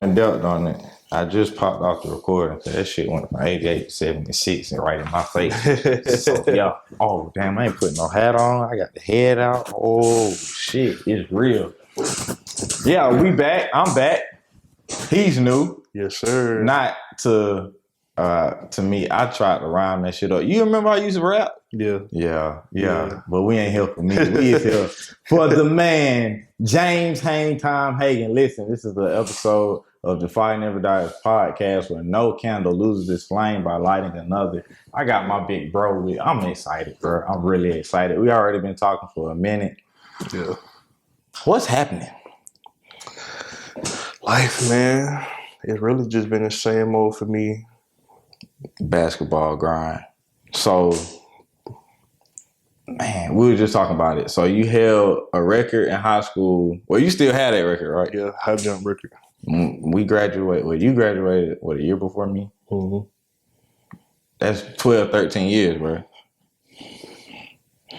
and dealt on it. I just popped off the recording. That shit went from 88 to 76 and right in my face. So yeah. Oh damn, I ain't putting no hat on. I got the head out. Oh shit, it's real. Yeah, we back. I'm back. He's new. Yes, sir. Not to me. I tried to rhyme that shit up. You remember I used to rap? Yeah. Yeah. But we ain't here for me. We is here for the man, James Hangtime Hagan. Listen, this is the episode of the Fire Never Dies podcast where no candle loses its flame by lighting another. I got my big bro with. I'm excited, bro. I'm really excited. We already been talking for a minute. Yeah. What's happening? Life, man. It's really just been the same old for me. Basketball grind. So, man, we were just talking about it. So you held a record in high school. Well, you still had that record, right? Yeah, high jump record. We graduated. Well, you graduated, a year before me? Mm-hmm. That's 12, 13 years, bro.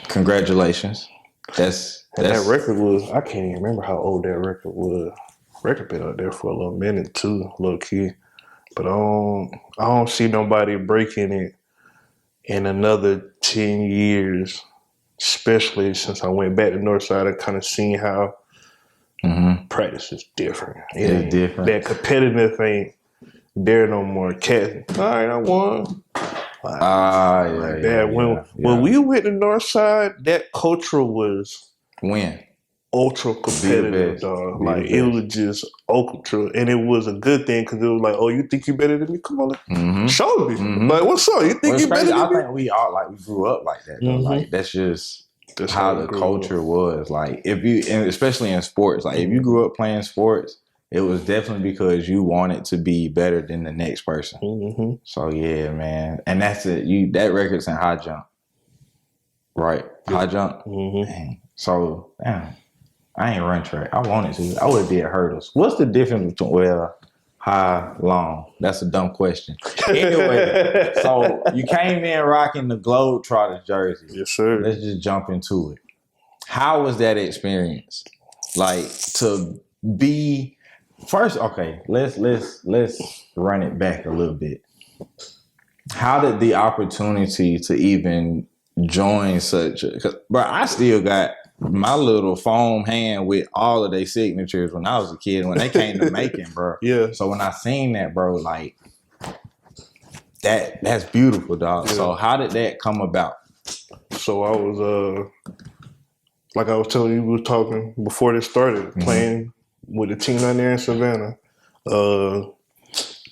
Congratulations. That's that record was, I can't even remember how old that record was. Record been out there for a little minute too, low key. But I don't see nobody breaking it in another 10 years, especially since I went back to Northside and kind of seen how practice is different. It's different. That competitiveness ain't there no more. Cat, all right, I won. When we went to Northside, that culture was ultra competitive, dog. Like it was just ultra, and it was a good thing because it was like, oh, you think you better than me? Come on, show me. Like, what's up? You think you better than me? I think we grew up like that. Though. Like that's just how the culture was. Like if you, and especially in sports, like if you grew up playing sports, it was definitely because you wanted to be better than the next person. So yeah, man, and that's it. That record's in high jump, right? High jump. Dang. So damn. I ain't run track. I wanted to. I would have did hurdles. What's the difference between high, long? That's a dumb question. Anyway, so you came in rocking the Globetrotters jersey. Yes, sir. Let's just jump into it. How was that experience? Like to be first. Okay, let's run it back a little bit. How did the opportunity to even join such? But I still got my little foam hand with all of their signatures when I was a kid, when they came to Macon, bro. Yeah. So when I seen that, bro, like that's beautiful, dog. Yeah. So how did that come about? So I was like I was telling you, we were talking before this started, playing with the team down there in Savannah.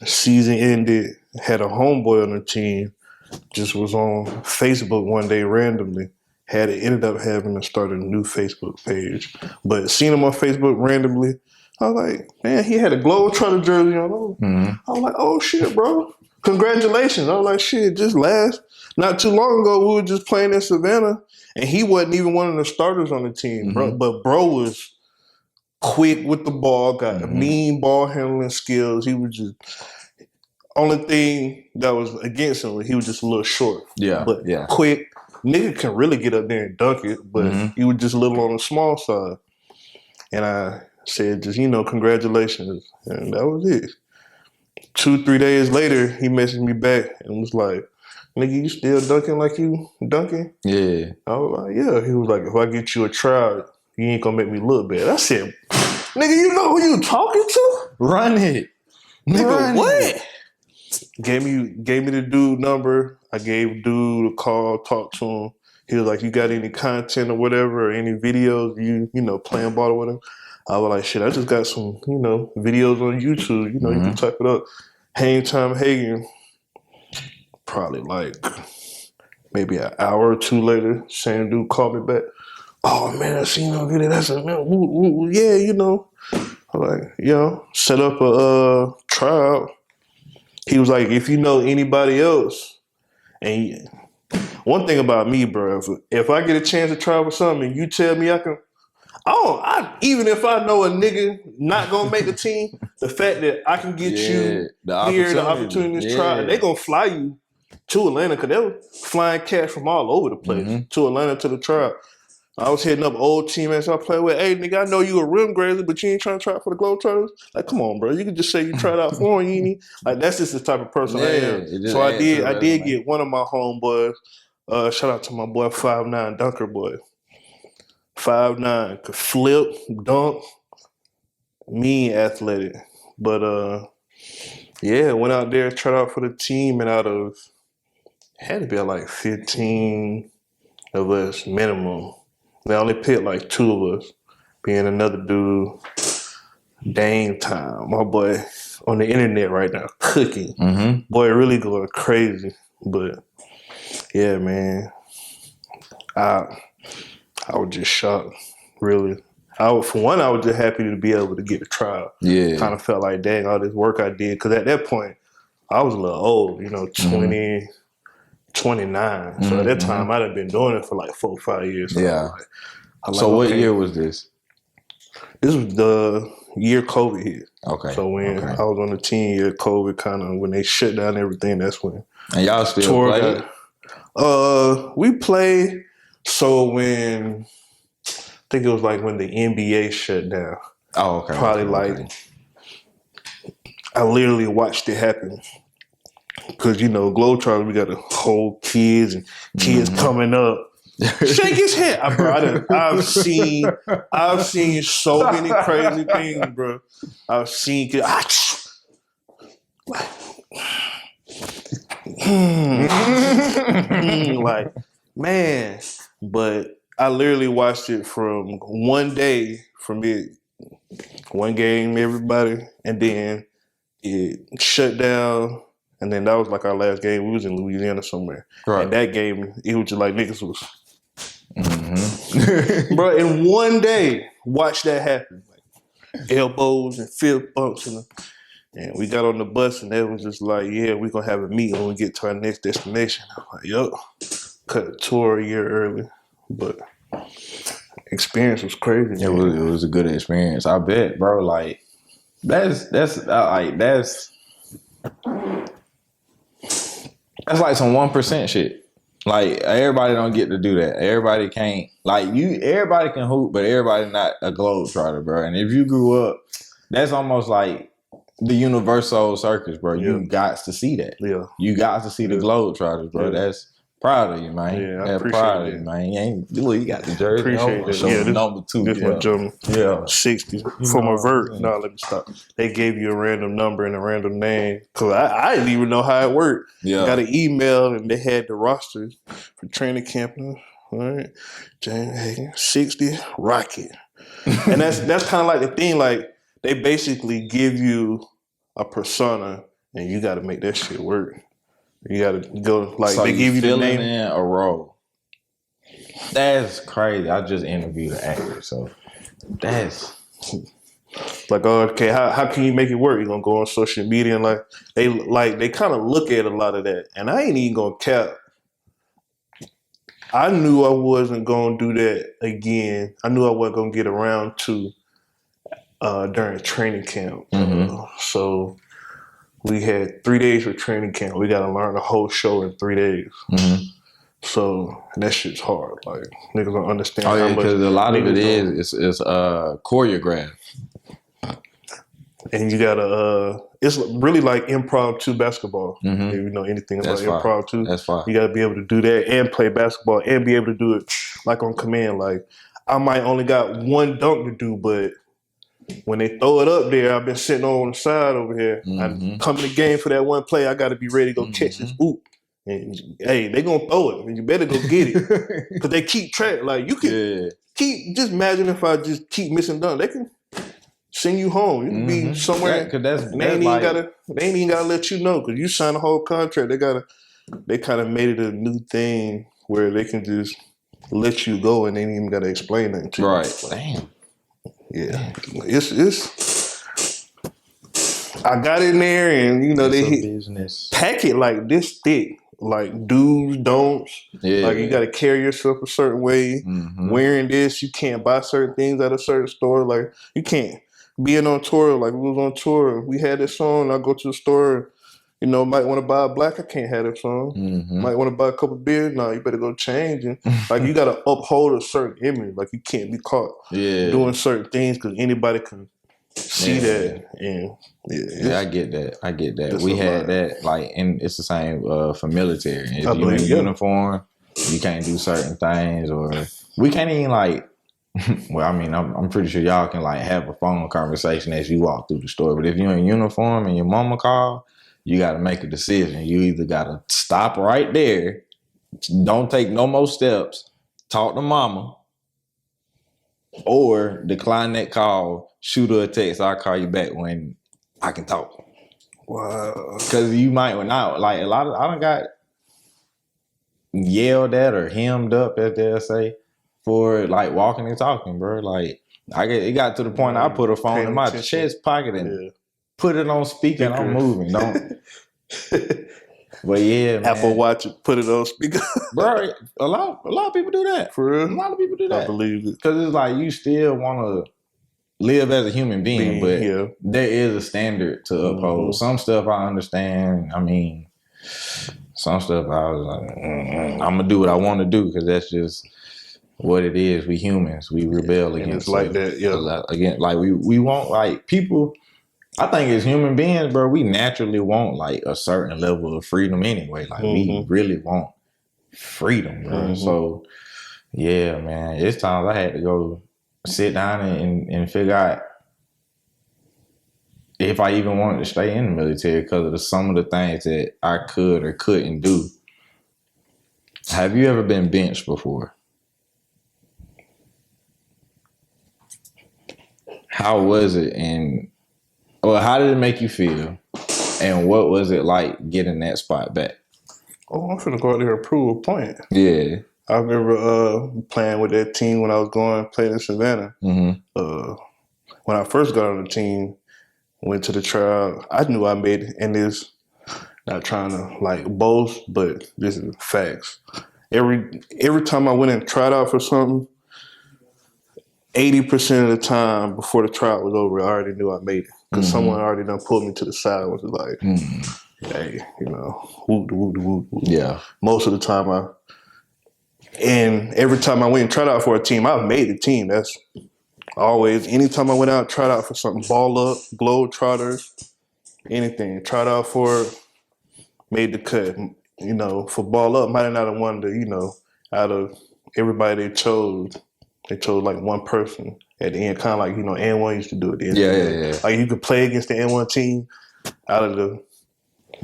Season ended, had a homeboy on the team, just was on Facebook one day randomly. Ended up having to start a new Facebook page. But seeing him on Facebook randomly, I was like, man, he had a Globetrotter jersey on. I was like, oh shit, bro. Congratulations. I was like, shit, not too long ago, we were just playing in Savannah, and he wasn't even one of the starters on the team, bro. But bro was quick with the ball, got mean ball handling skills. He was just, only thing that was against him, he was just a little short. Yeah. But quick. Nigga can really get up there and dunk it, but he was just a little on the small side. And I said, just, congratulations. And that was it. 2-3 days later, he messaged me back and was like, nigga, you still dunking like you dunking? Yeah. I was like, yeah. He was like, if I get you a tryout, you ain't gonna make me look bad. I said, nigga, you know who you talking to? Run it. Nigga, what? Gave me the dude number. I gave dude a call, talked to him. He was like, you got any content or whatever, or any videos, you playing ball or whatever? I was like, shit, I just got some, videos on YouTube. You can type it up. Hangtime Hagan. Probably like maybe an hour or two later, same dude called me back. Oh man, I seen no video. That's a yeah, I'm like, set up a tryout. He was like, if you know anybody else, and one thing about me, bro, if I get a chance to try with something and you tell me I can, even if I know a nigga not gonna make the team, the fact that I can get you the opportunity to try, they gonna fly you to Atlanta because they were flying cats from all over the place to Atlanta to the trial. I was hitting up old teammates I played with. Hey, nigga, I know you a rim grazer, but you ain't trying to try out for the Globetrotters. Like, come on, bro. You can just say you tried out for them. You need, like, that's just the type of person I am. So I did get one of my homeboys. Shout out to my boy 5'9" Dunker boy. 5'9" could flip, dunk, mean athletic. But yeah, went out there, tried out for the team, and out of had to be like 15 of us minimum. They only picked like 2 of us, being another dude, Hangtime, my boy, on the internet right now, cooking. Boy, really going crazy. But yeah, man, I was just shocked, really. For one, I was just happy to be able to get a trial. Yeah. Kind of felt like, dang, all this work I did. Because at that point, I was a little old, 20, 29. So at that time, I'd have been doing it for like 4 or 5 years. So yeah. So what year was this? This was the year COVID hit. Okay. So when I was on the team year, COVID kind of, when they shut down everything, that's when. And y'all still played? We played. So when, I think it was like when the NBA shut down. Oh, okay. Probably I literally watched it happen. Because, Globetrotters, we got the whole kids and kids coming up. Shake his head. I've seen so many crazy things, bro. I've seen like, man. But I literally watched it from one day, from it, one game, everybody, and then it shut down. And then that was like our last game. We was in Louisiana somewhere. Right. And that game, it was just like niggas was. Bro, in one day, watch that happen. Like, elbows and fist bumps. And we got on the bus and that was just like, yeah, we're going to have a meeting when we get to our next destination. I'm like, yo, cut the tour a year early. But experience was crazy. It was a good experience. I bet, bro. Like, that's like some 1% shit. Like, everybody don't get to do that. Everybody can't. Like, everybody can hoop, but everybody not a Globetrotter, bro. And if you grew up, that's almost like the Universal Circus, bro. Yeah. You got to see that. Yeah. You got to see the Globetrotters, bro. Yeah. That's proud of you, man. Yeah, I appreciate proud of you, man. You got the jersey. Appreciate that. Yeah, this, number 2. This one jump. Yeah. 60 from a vert. No, let me stop. They gave you a random number and a random name. Cause I didn't even know how it worked. Yeah. Got an email and they had the rosters for training camp. All right. James Hagan, 60, Rocket. And that's kind of like the thing. Like, they basically give you a persona and you got to make that shit work. You gotta go, like, so they give you the name. In a role. That's crazy. I just interviewed an actor, so that's like, okay, how can you make it work? You gonna go on social media and they kind of look at a lot of that, and I ain't even gonna cap. I knew I wasn't gonna do that again. I knew I wasn't gonna get around to during training camp. So. We had 3 days for training camp. We got to learn the whole show in 3 days. So that shit's hard. Like, niggas don't understand. Oh yeah, because a lot of it is choreographed. And you gotta. It's really like impromptu basketball. If you know anything about impromptu, that's fine. You gotta be able to do that and play basketball and be able to do it like on command. Like, I might only got one dunk to do, but when they throw it up there, I've been sitting on the side over here. I come in the game for that one play. I got to be ready to go catch this oop. And hey, they gonna throw it, and you better go get it because they keep track. Like, you can keep. Just imagine if I just keep missing dunk, they can send you home. You can be somewhere. They ain't even gotta let you know because you signed a whole contract. They kind of made it a new thing where they can just let you go and they ain't even gotta explain that to you. Right. Damn. Yeah, it's. I got in there and they pack it like this thick, like do's, don'ts. Yeah. Like, you got to carry yourself a certain way. Wearing this, you can't buy certain things at a certain store. Like, you can't being on tour. Like, we was on tour, we had this on. I go to the store, You know, might want to buy a black. I can't have that song. Might want to buy a couple beers. No, you better go change. And like you got to uphold a certain image. Like you can't be caught doing certain things because anybody can see that. And I get that. We had that like, and it's the same for military. If you're in uniform, you can't do certain things, or we can't even like. Well, I mean, I'm pretty sure y'all can like have a phone conversation as you walk through the store. But if you're in uniform and your mama call, you got to make a decision. You either got to stop right there, don't take no more steps, talk to mama, or decline that call, shoot her a text. I'll call you back when I can talk. Wow. Because you might not like a lot of. I done got yelled at or hemmed up, as they'll say, for like walking and talking, bro. Like it got to the point I put a phone in my chest pocket and put it on speaker and I'm moving. Don't. But yeah, man. Apple Watch, put it on speaker. Bro, a lot of people do that. For real? A lot of people do that. I believe it. Because it's like you still want to live as a human being, but there is a standard to uphold. Some stuff I understand. I mean, some stuff I was like, I'm going to do what I want to do because that's just what it is. We humans. We rebel against like that, again, like we want like people. I think as human beings, bro, we naturally want like a certain level of freedom anyway. Like we really want freedom, bro. So yeah, man, it's times I had to go sit down and figure out if I even wanted to stay in the military because of some of the things that I could or couldn't do. Have you ever been benched before? How was it? How did it make you feel? And what was it like getting that spot back? Oh, I'm finna go out there and prove a point. Yeah. I remember playing with that team when I was playing in Savannah. When I first got on the team, went to the trial, I knew I made it. And this, not trying to like boast, but this is facts. Every time I went and tried out for something, 80% of the time before the trial was over, I already knew I made it. Because someone already done pulled me to the side and was like, hey, you know, woo. Yeah. Most of the time and every time I went and tried out for a team, I've made a team. That's always, anytime I went out, tried out for something, Ball Up, Globetrotters, anything, tried out for, made the cut. You know, for Ball Up, might have not have won the, you know, out of everybody they chose like one person at the end, kind of like, you know, N1 used to do it. Yeah. Like you could play against the N1 team out of the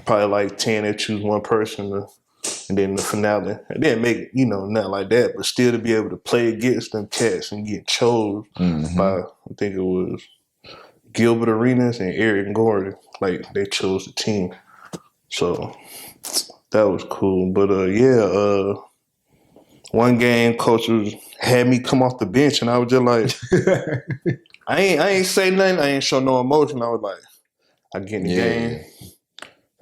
probably like 10, they choose one person and then the finale. It didn't make, you know, nothing like that, but still to be able to play against them cats and get chose by, I think it was Gilbert Arenas and Eric Gordon. Like they chose the team. So that was cool. But one game coach had me come off the bench and I was just like, I ain't say nothing. I ain't show no emotion. I was like, I get in the game.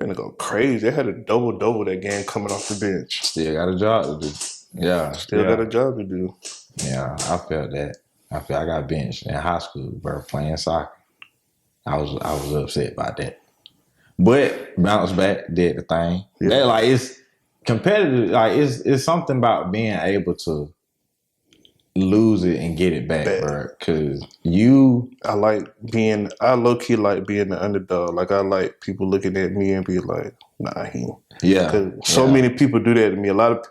Gonna go crazy. They had a double that game coming off the bench. Still got a job to do. Yeah. Still got a job to do. Yeah, I felt that. I got benched in high school, bro, playing soccer. I was upset about that. But bounced back, did the thing. Yeah. That, like, it's competitive. Like, it's something about being able to lose it and get it back, bro. Because I low-key like being the underdog. Like, I like people looking at me and be like, nah, he. Yeah. Because so many people do that to me. A lot of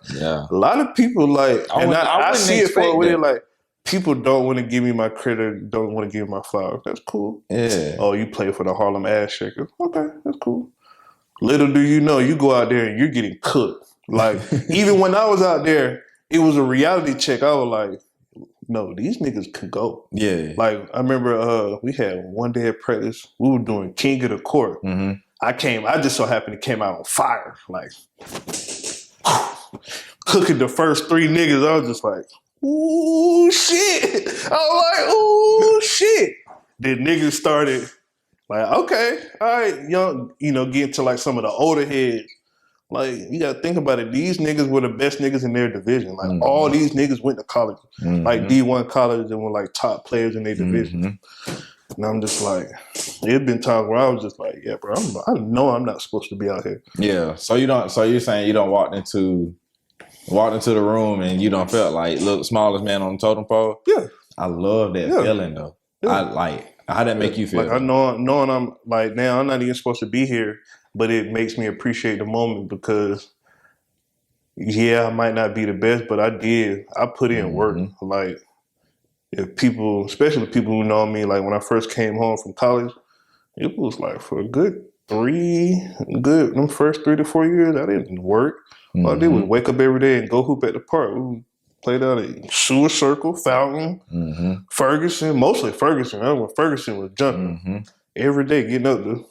people, like, I see it for where like, people don't want to give me my credit, don't want to give me my flowers. That's cool. Yeah. Oh, you play for the Harlem Ass Shakers. Okay, that's cool. Little do you know, you go out there and you're getting cooked. Like, even when I was out there, it was a reality check. I was like, no, these niggas could go. Yeah. Like, I remember we had one day at practice, we were doing King of the Court. I just so happened to came out on fire. Like, cooking the first three niggas. I was just like, ooh, shit. I was like, ooh, shit. Then niggas started like, okay, all right, young, you know, getting to like some of the older heads. Like, you got to think about it. These niggas were the best niggas in their division. Like, all these niggas went to college. Like, D1 colleges and were like top players in their division. And I'm just like, it's been times where I was just like, yeah, bro, I know I'm not supposed to be out here. Yeah. So you're saying you don't walk into the room and you don't feel like look smallest man on the totem pole? Yeah. I love that feeling though. Yeah. How'd that make you feel? Like I knowing I'm like now I'm not even supposed to be here, but it makes me appreciate the moment because I might not be the best, but I put in work. Like if people, especially people who know me, like when I first came home from college, it was like for a good them first 3 to 4 years, I didn't work. All I did was wake up every day and go hoop at the park. We played out at Sewer Circle, Fountain, Ferguson, mostly Ferguson. That's when Ferguson was jumping. Every day getting up to,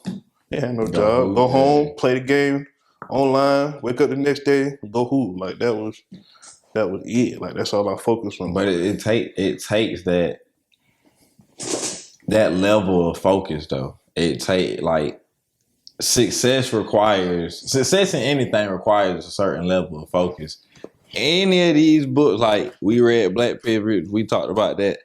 they had no job. Go home, play the game online, wake up the next day, go hoop. Like that was it. Like that's all I focused on. But it takes that level of focus though. Success in anything requires a certain level of focus. Any of these books, like we read Black Privilege, we talked about that.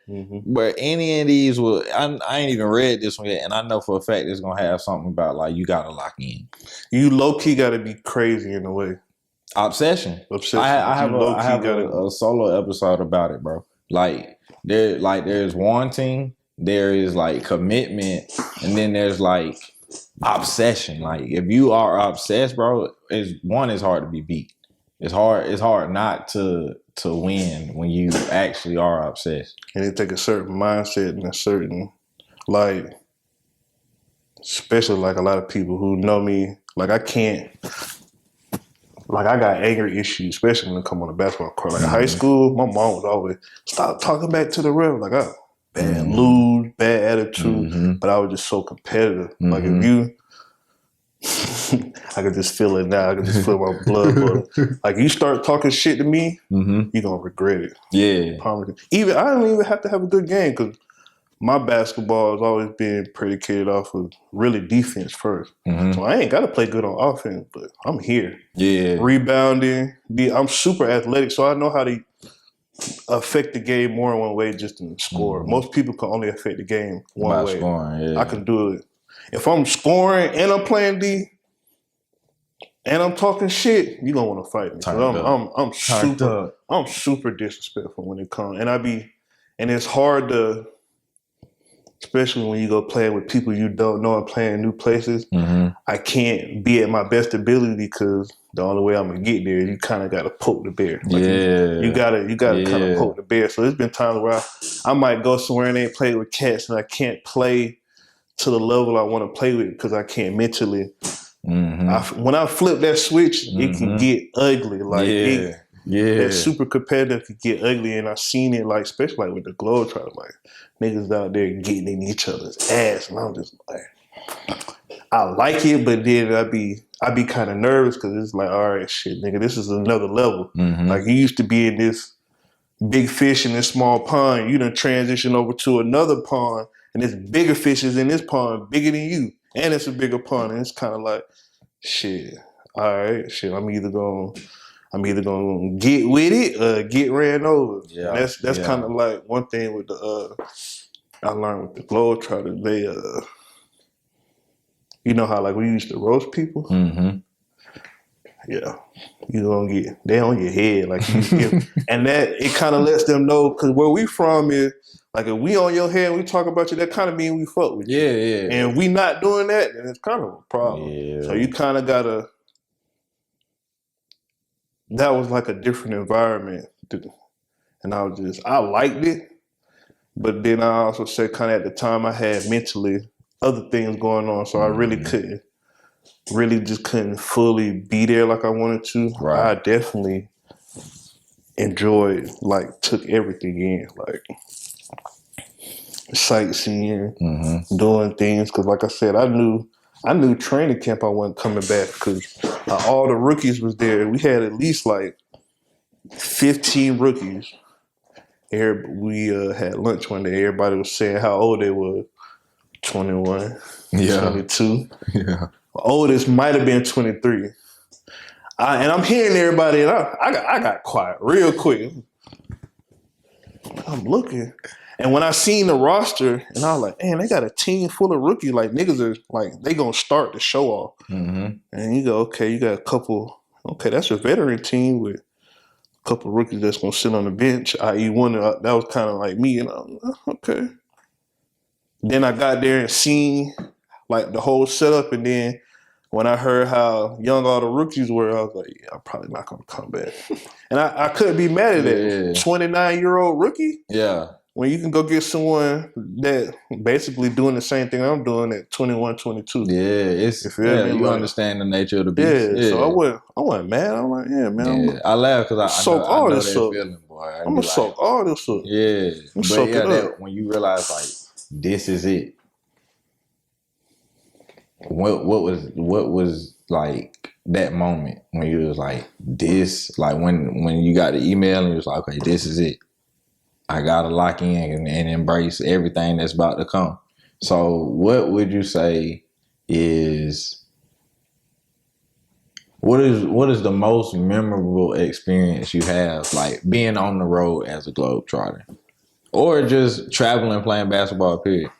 But any of these I ain't even read this one yet, and I know for a fact it's gonna have something about like you gotta lock in. You low key gotta be crazy in a way. Obsession. I have a solo episode about it, bro. There's wanting, there is like commitment, and then there's like obsession. Like if you are obsessed, bro, it's hard to be beat. It's hard not to win when you actually are obsessed. And it take a certain mindset and a certain especially like a lot of people who know me, like I can't. Like I got anger issues, especially when it come on the basketball court. Like in high school, my mom was always stop talking back to the ref. Like bad attitude, but I was just so competitive. Like if you, I could just feel it now. I could just feel my blood. But like you start talking shit to me, you're gonna regret it. Yeah. I don't even have to have a good game because my basketball has always been predicated off of really defense first. So I ain't got to play good on offense, but I'm here. Yeah. Rebounding. I'm super athletic, so I know how to affect the game more in one way just than score. Most people can only affect the game one way. Scoring, yeah. I can do it. If I'm scoring and I'm playing D and I'm talking shit, you're going to want to fight me. I'm super disrespectful when it comes. And it's hard to, especially when you go play with people you don't know and playing new places, I can't be at my best ability because the only way I'm gonna get there is you kind of got to poke the bear. Like you gotta kind of poke the bear. So there's been times where I might go somewhere and ain't play with cats and I can't play to the level I want to play with because I can't mentally. When I flip that switch, it can get ugly. Like that super competitive could get ugly, and I've seen it like, especially like with the Globetrotters, like niggas out there getting in each other's ass, and I'm just like, I like it, but then I be kind of nervous because it's like, all right, shit, nigga, this is another level. Like you used to be in this big fish in this small pond, you done transition over to another pond, and there's bigger fishes in this pond, bigger than you, and it's a bigger pond, and it's kind of like, shit, all right, shit, I'm either gonna get with it or get ran over. Yeah, that's kind of like one thing with the I learned with the Globetrotters. They you know how like we used to roast people. Yeah, you gonna they on your head like and that it kind of lets them know because where we from is like if we on your head and we talk about you, that kind of mean we fuck with you. Yeah. And we not doing that, then it's kind of a problem. Yeah. So you kind of gotta. That was like a different environment. And I liked it. But then I also said kind of at the time I had mentally other things going on. So I really couldn't fully be there like I wanted to. Right. I definitely enjoyed, like took everything in, like sightseeing, doing things. Cause like I said, I knew training camp I wasn't coming back because all the rookies was there. We had at least like 15 rookies. We had lunch one day. Everybody was saying how old they were. 21, 22. Yeah. Oldest might have been 23. And I'm hearing everybody, and I got quiet real quick. I'm looking. And when I seen the roster, and I was like, man, they got a team full of rookies. Like, niggas are, like, they gonna start the show off. And you go, okay, you got a couple, okay, that's a veteran team with a couple rookies that's gonna sit on the bench, i.e. one that was kind of like me. And I'm like, okay. Then I got there and seen, like, the whole setup. And then when I heard how young all the rookies were, I was like, yeah, I'm probably not gonna come back. And I couldn't be mad at that. 29-year-old rookie? Yeah. When you can go get someone that basically doing the same thing I'm doing at 21, 22. Yeah, it's you like, understand the nature of the beast. Yeah, so I wasn't mad. I'm like, yeah, man. I laugh because I know that up. feeling, boy. I'm gonna soak all this up. Yeah, but yeah, that when you realize like this is it. What was like that moment when you was like this, like when you got the email and you was like, okay, this is it. I gotta lock in and embrace everything that's about to come. So what would you say is what is the most memorable experience you have, like being on the road as a Globetrotter? Or just traveling playing basketball, period?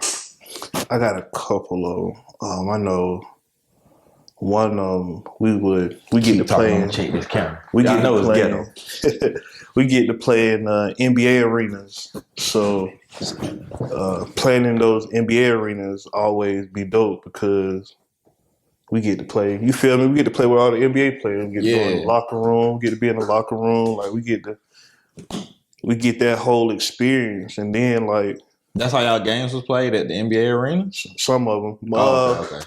I got a couple of I know one we get to play in, check this camera. we get to play we get to play in NBA arenas. So playing in those NBA arenas always be dope because we get to play. You feel me? We get to play with all the NBA players. We get to go in the locker room. Get to be in the locker room. Like we get that whole experience. And then like that's how y'all games was played at the NBA arena. Some of them. Okay.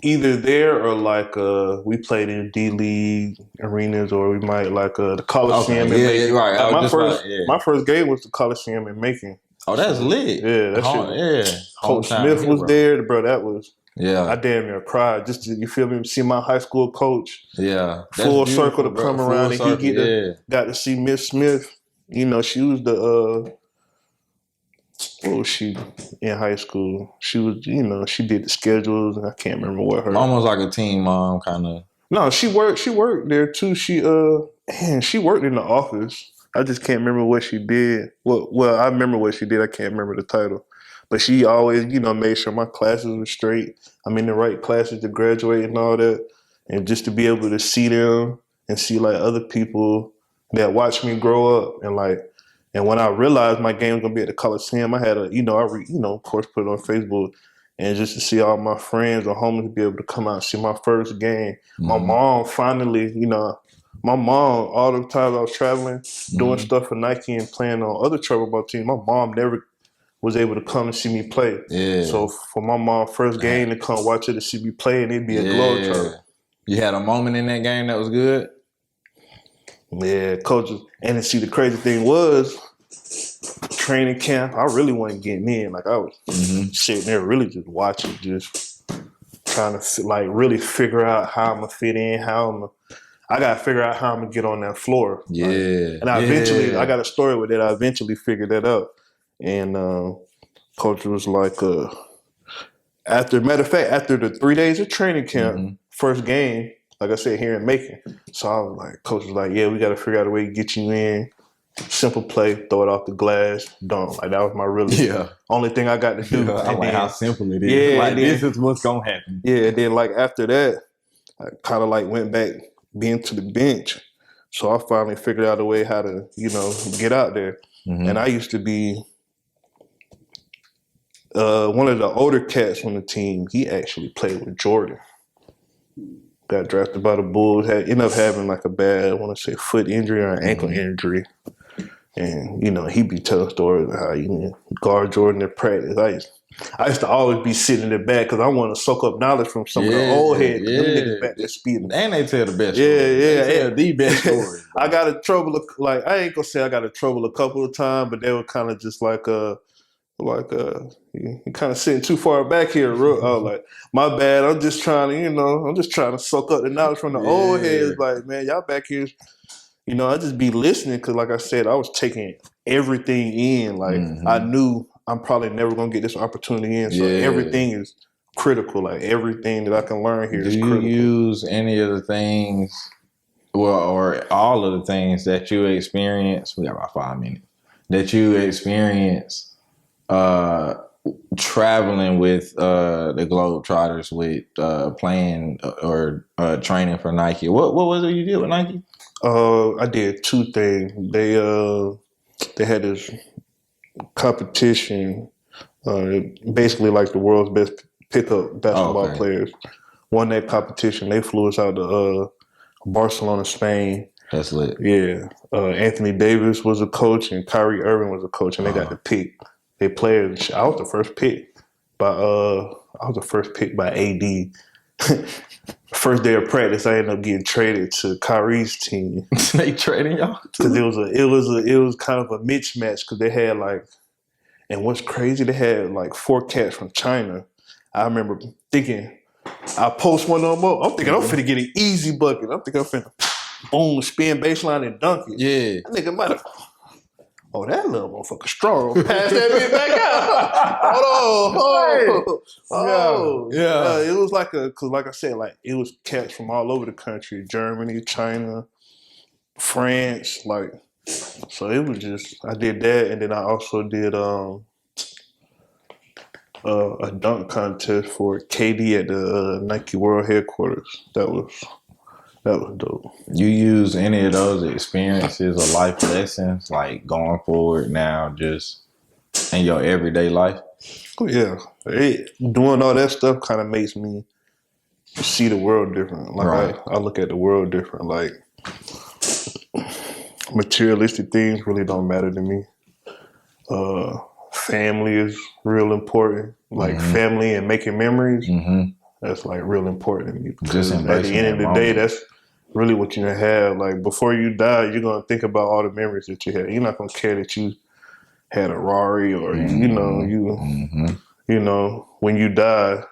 Either there or like we played in D-League arenas, or we might like the Coliseum in Macon. Yeah, right. Like my first game was the Coliseum in Macon. Oh, that's lit. Yeah, that shit. Coach Smith was there, bro. That was I damn near cried just to, you feel me, see my high school coach. Yeah, full circle to come around, and he got to see Miss Smith. You know, she was the what was she in high school? She was, you know, she did the schedules, and I can't remember what her. Almost like a teen mom, kind of. No, she worked there too. She worked in the office. I just can't remember what she did. Well, I remember what she did. I can't remember the title. But she always, you know, made sure my classes were straight. I'm in the right classes to graduate and all that. And just to be able to see them and see like other people that watched me grow up and when I realized my game was gonna be at the Coliseum, I had of course, put it on Facebook, and just to see all my friends or homies be able to come out and see my first game. Mm-hmm. My mom finally, all the times I was traveling, doing stuff for Nike and playing on other travel ball teams, my mom never was able to come and see me play. Yeah. So for my mom first game to come watch it to see me play, and it'd be a Globetrotter. You had a moment in that game that was good? Yeah, coaches. And to see the crazy thing was, training camp, I really wasn't getting in. Like I was sitting there really just watching, just trying to like really figure out how I'm gonna fit in, I gotta figure out how I'm gonna get on that floor. Yeah. Like, and I got a story with it. I eventually figured that out. And coach was like, after the 3 days of training camp, first game, like I said, here in Macon. So I was like, coach was like, yeah, we got to figure out a way to get you in. Simple play, throw it off the glass, dunk. Like that was my only thing I got to do. I like how simple it is. Yeah, like this is what's gonna happen. Yeah, and then like after that, I kind of like went back being to the bench. So I finally figured out a way how to, get out there. And I used to be one of the older cats on the team. He actually played with Jordan. Got drafted by the Bulls. Ended up having like a bad, I want to say, foot injury or an ankle injury. And, he'd be telling stories of how you guard Jordan in practice. I used to always be sitting in the back because I want to soak up knowledge from some of the old heads. Them niggas back there speeding. And they tell the best story. They tell the best story. I got in trouble, I ain't going to say I got in trouble a couple of times, but they were kind of just you kind of sitting too far back here. I was like, my bad. I'm just trying to soak up the knowledge from the old heads. Like, man, y'all back here, I just be listening because, like I said, I was taking everything in. Like, I knew I'm probably never gonna get this opportunity in. So everything is critical. Like everything that I can learn here is critical. Do you use any of the things, or all of the things that you experience? We got about 5 minutes. that you experienced traveling with the Globetrotters with playing or training for Nike? What was it you did with Nike? I did two things. They had this competition, basically like the world's best pickup basketball players. Won that competition. They flew us out to Barcelona, Spain. That's lit. Yeah. Anthony Davis was a coach and Kyrie Irving was a coach, and they got to pick their players. I was the first pick by AD. First day of practice, I ended up getting traded to Kyrie's team. They traded y'all because it was kind of a mismatch because they had like, and what's crazy, they had like 4 cats from China. I remember thinking, I post one on more. I'm thinking I'm finna get an easy bucket. I'm thinking I'm finna boom, spin baseline and dunk it. Yeah, that nigga might have. Oh, that little motherfucker strong. Pass that bitch back out. Hold on. Yeah. It was like cause like I said, like it was cats from all over the country, Germany, China, France, like. So it was just, I did that, and then I also did a dunk contest for KD at the Nike World Headquarters. That was dope. You use any of those experiences or life lessons, like going forward now, just in your everyday life? Oh yeah, doing all that stuff kind of makes me see the world different. Like I look at the world different. Like materialistic things really don't matter to me. Family is real important. Like family and making memories. That's like real important to me. Because at the end of the day, that's really what you're gonna have. Like before you die, you're gonna think about all the memories that you had. You're not gonna care that you had a Rari or you know when you die.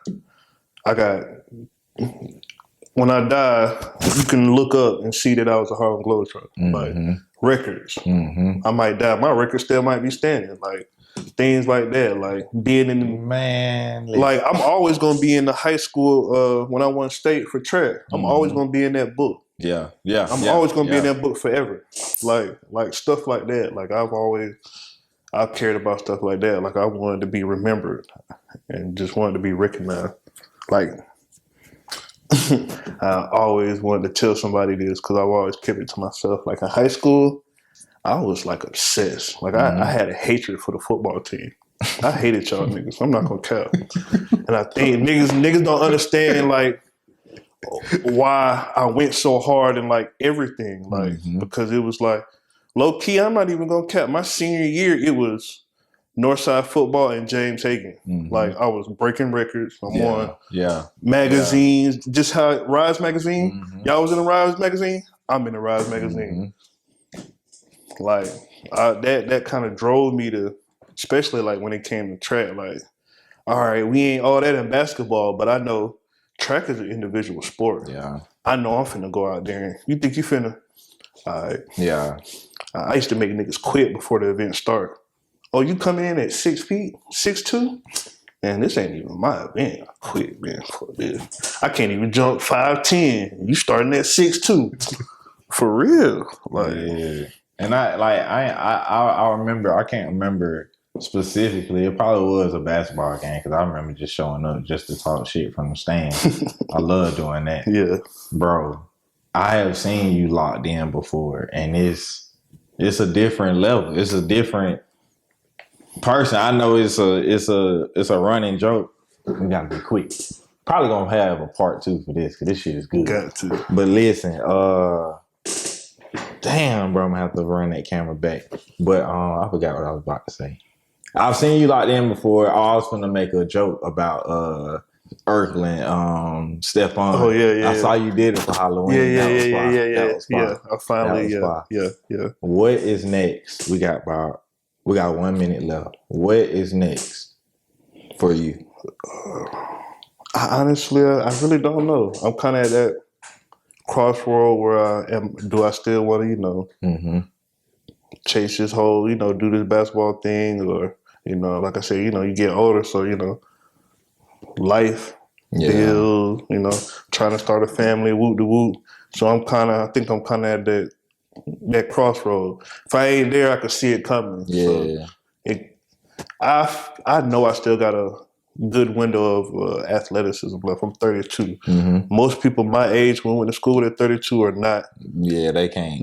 When I die, you can look up and see that I was a Harlem Globetrotter. Like records. I might die, my record still might be standing. Like things like that. Like being in the like I'm always gonna be in the high school when I won state for track. I'm always gonna be in that book. Yeah. I'm always gonna be in that book forever. Like stuff like that. Like I've cared about stuff like that. Like I wanted to be remembered and just wanted to be recognized. Like I always wanted to tell somebody this because I've always kept it to myself. Like in high school, I was like obsessed. Like I had a hatred for the football team. I hated y'all niggas. I'm not gonna cap. And I think niggas don't understand like why I went so hard in like everything. Like because it was like low key, I'm not even gonna cap. My senior year, it was Northside football and James Hagan. Like I was breaking records. I'm on magazines. Just how Rise magazine. Y'all was in the Rise magazine. I'm in the Rise magazine. Like that kind of drove me to, especially like when it came to track. Like, all right, we ain't all that in basketball, but I know track is an individual sport. Yeah, I know I'm finna go out there. And you think you finna? All right. Yeah. I used to make niggas quit before the event started. Oh, you coming in at 6 feet, 6'2"? Man, this ain't even my event. I quit, man, for this. I can't even jump 5'10". You starting at 6'2". For real. Like, yeah. And I remember, I can't remember specifically. It probably was a basketball game because I remember just showing up just to talk shit from the stand. I love doing that. Yeah. Bro, I have seen you locked in before, and it's a different level. It's a different person. I know it's a running joke. We gotta be quick. Probably gonna have a part 2 for this because this shit is good. Got to. But listen, damn, bro, I'm gonna have to run that camera back. But I forgot what I was about to say. I've seen you locked in before. I was gonna make a joke about Erkland, Stephon. Oh yeah. I saw you did it for Halloween. Yeah. I finally, yeah. What is next? We got 1 minute left. What is next for you? I really don't know. I'm kind of at that crossroad where I am. Do I still want to, chase this whole, do this basketball thing, or like I said, you get older, so life, bills, trying to start a family, whoop de whoop. So I think I'm kind of at that that crossroad. If I ain't there, I can see it coming. Yeah. So I know I still got a good window of athleticism left. I'm 32. Mm-hmm. Most people my age when went to school at 32 are not. Yeah, they can't.